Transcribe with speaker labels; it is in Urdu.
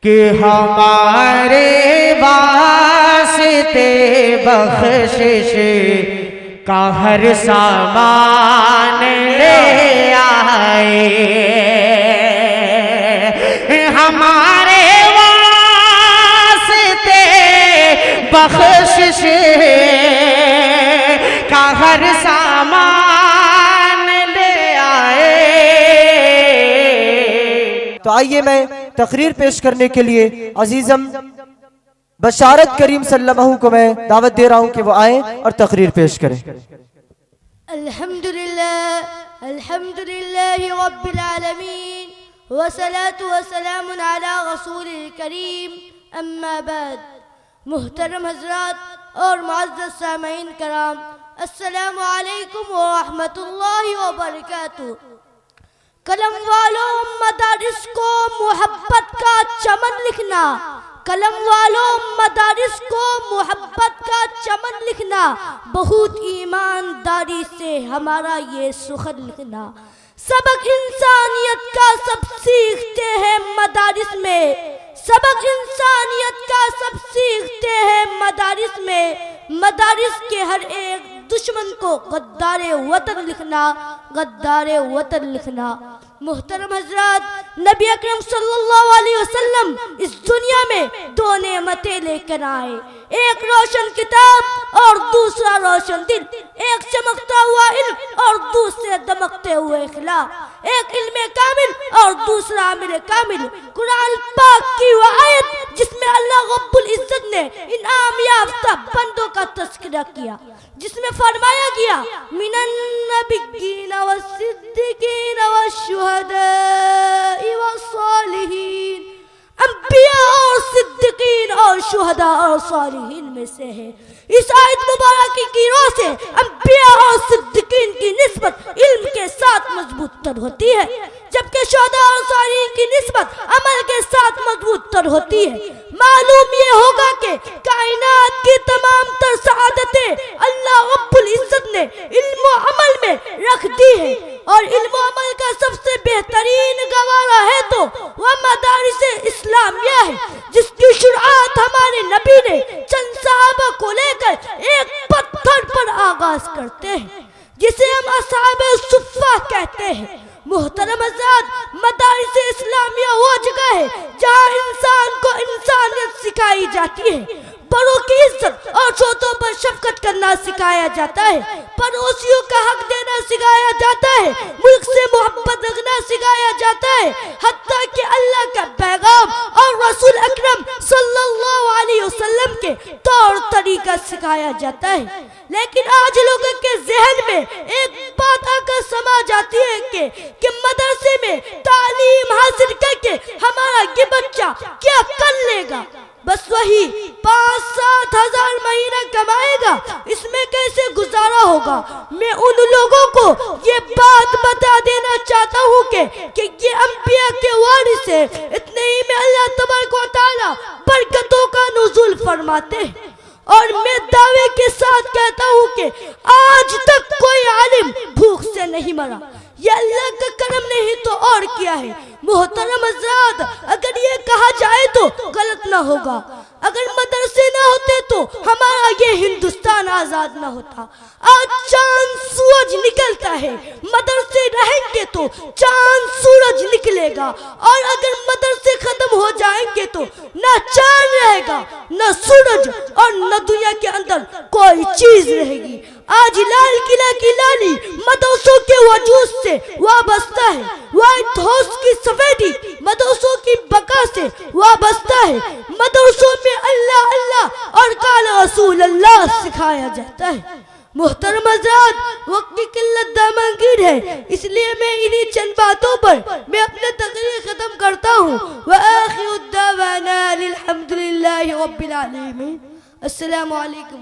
Speaker 1: کہ ہمارے واسطے بخشش کا ہر سامان لے آئے، ہمارے واسطے بخشش کا ہر سامان لے آئے۔
Speaker 2: تو آئیے میں تقریر پیش کرنے کے لیے عزیزم بشارت کریم صلی اللہ علیہ وسلم کو میں دعوت دے رہا ہوں کہ وہ آئیں اور تقریر پیش کریں۔
Speaker 3: الحمدللہ رب العالمین والصلاة والسلام علی رسول الکریم، اما بعد۔ محترم حضرات اور معزز سامعین کرام، السلام علیکم ورحمۃ اللہ وبرکاتہ۔ قلم والوں مدارس کو محبت کا چمن لکھنا، قلم والوں مدارس کو محبت کا چمن لکھنا، بہت ایمانداری سے ہمارا یہ سخن لکھنا۔ سبق انسانیت کا سب سیکھتے ہیں مدارس میں، سبق انسانیت کا سب سیکھتے ہیں مدارس میں، مدارس کے ہر ایک دشمن کو غدار وطن لکھنا، غدار وطن لکھنا۔ محترم حضرات، نبی اکرم صلی اللہ علیہ وسلم اس دنیا میں دو نعمتیں لے کر آئے، ایک روشن کتاب اور دوسرا روشن دل، ایک چمکتا ہوا علم اور دوسرے دمکتے ہوئے اخلاق، ایک علم کامل اور دوسرا عمل کامل۔ قرآن پاک کی وہ آیت جس میں اللہ رب العزت نے انعام یافتہ بندوں کا تذکرہ کیا، جس میں فرمایا گیا من النبیین والصدیقین والشہداء والصالحین، انبیاء اور صدیقین اور شہداء اور صالحین میں سے ہے۔ اس آیت مبارکہ کی روح سے انبیاء اور صدیقین کی نسبت علم کے ساتھ مضبوط تر ہوتی ہے، جبکہ شہداء اور صالحین کی نسبت عمل کے ساتھ مضبوط تر ہوتی ہے۔ معلوم یہ ہوگا کہ کائنات کی تمام تر سعادتیں اللہ رب العزت نے علم و عمل میں رکھ دی ہے، اور علم و عمل کا سب سے بہترین گوارا ہے تو وہ مدارس اسلامیہ ہے، جس کی شروعات ہمارے نبی نے چند صحابہ کو لے کر ایک پتھر پر آغاز کرتے ہیں، جسے ہم اصحاب صفہ کہتے ہیں۔ محترم حضرات، مدارس اسلامیہ وہ جگہ ہے جہاں انسان کو انسانیت سکھائی جاتی ہے، بڑوں کی عزت اور چھوٹوں پر شفقت کرنا سکھایا جاتا ہے، پڑوسیوں کا حق دینا سکھایا جاتا ہے، ملک سے محبت رکھنا سکھایا جاتا ہے، حتیٰ کہ اللہ کا پیغام اور رسول اکرم صلی اللہ علیہ وسلم کے طور طریقہ سکھایا جاتا ہے۔ لیکن آج لوگوں کے ذہن میں ایک بات آ کر سما جاتی ہے کہ مدرسے میں تعلیم حاصل کر کے ہمارا یہ بچہ کیا کر لے گا؟ بس وہی 5-7 ہزار مہینہ کمائے گا، اس میں کیسے گزارا ہوگا؟ میں ان لوگوں کو یہ بات بتا دینا چاہتا ہوں کہ یہ انبیاء کے وارث ہیں، اتنے ہی میں اللہ تبارک و تعالی برکتوں کا نزول فرماتے ہیں۔ اور میں دعوے کے ساتھ کہتا ہوں کہ آج تک کوئی عالم بھوک سے نہیں مرا، یہ اللہ کا کرم نے ہی تو اور کیا ہے۔ محترم حضرات، اگر یہ کہا جائے تو غلط نہ ہوگا، اگر مدرسے نہ ہوتے تو ہمارا یہ ہندوستان آزاد نہ ہوتا۔ آج چاند سورج نکلتا ہے، مدرسے رہیں گے تو چاند سورج نکلے گا، اور اگر مدرسے ختم ہو جائیں گے تو نہ چاند رہے گا، نہ سورج، اور نہ دنیا کے اندر کوئی چیز رہے گی۔ آج لال قلعہ کی لالی مدرسوں کے وجود سے وابستہ ہے، وائٹ ہاؤس کی سفیدی مدرسوں کی بقا سے وابستہ ہے، مدرسوں میں اللہ اللہ اور قال رسول اللہ سکھایا جاتا ہے۔ محترم حضرات، وقت کی قلت دامنگیر ہے، اس لیے میں انہی چند باتوں پر میں اپنے تقریر ختم کرتا ہوں۔ وآخر الدعوانا الحمدللہ رب العالمین۔ السلام علیکم۔